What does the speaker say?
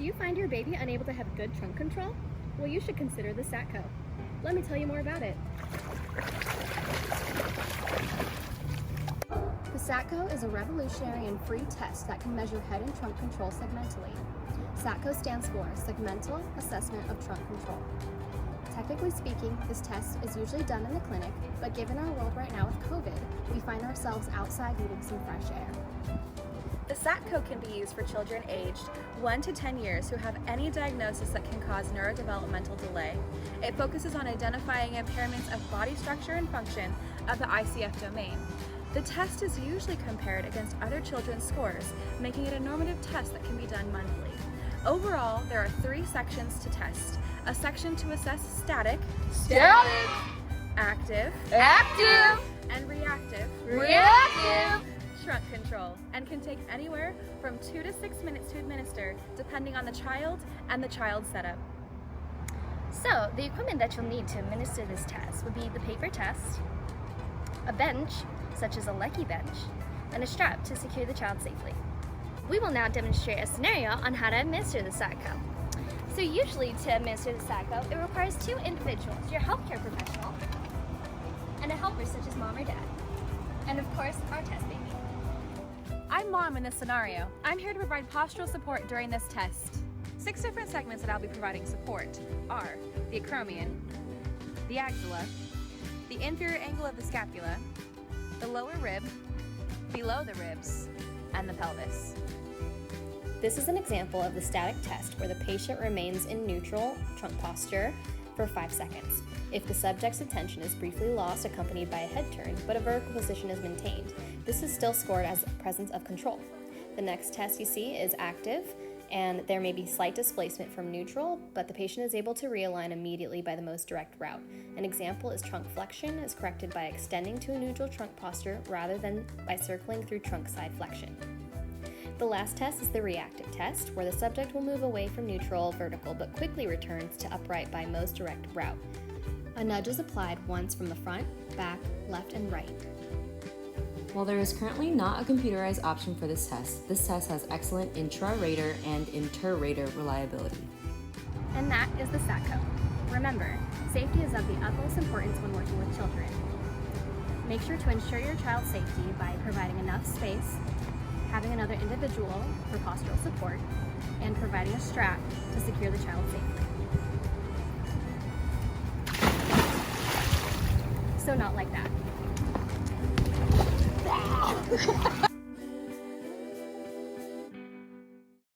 Do you find your baby unable to have good trunk control? Well, you should consider the SATCO. Let me tell you more about it. The SATCO is a revolutionary and free test that can measure head and trunk control segmentally. SATCO stands for Segmental Assessment of Trunk Control. Technically speaking, this test is usually done in the clinic, but given our world right now with COVID, we find ourselves outside needing some fresh air. The SATCO can be used for children aged 1 to 10 years who have any diagnosis that can cause neurodevelopmental delay. It focuses on identifying impairments of body structure and function of the ICF domain. The test is usually compared against other children's scores, making it a normative test that can be done monthly. Overall, there are 3 sections to test. A section to assess static, active, and reactive trunk control, and can take anywhere from 2 to 6 minutes to administer, depending on the child and the child's setup. So, the equipment that you'll need to administer this test would be the paper test, a bench, such as a Lecky bench, and a strap to secure the child safely. We will now demonstrate a scenario on how to administer the SATCO. So usually to administer the SATCO, it requires 2 individuals, your healthcare professional, and a helper such as mom or dad, and of course, our test baby. I'm Mom in this scenario. I'm here to provide postural support during this test. 6 different segments that I'll be providing support are the acromion, the axilla, the inferior angle of the scapula, the lower rib, below the ribs, and the pelvis. This is an example of the static test where the patient remains in neutral trunk posture for 5 seconds. If the subject's attention is briefly lost accompanied by a head turn, but a vertical position is maintained, this is still scored as presence of control. The next test you see is active, and there may be slight displacement from neutral, but the patient is able to realign immediately by the most direct route. An example is trunk flexion is corrected by extending to a neutral trunk posture rather than by circling through trunk side flexion. The last test is the reactive test, where the subject will move away from neutral vertical but quickly returns to upright by most direct route. A nudge is applied once from the front, back, left, and right. While there is currently not a computerized option for this test has excellent intra-rater and inter-rater reliability. And that is the SATCO. Remember, safety is of the utmost importance when working with children. Make sure to ensure your child's safety by providing enough space, having another individual for postural support, and providing a strap to secure the child safely. So not like that.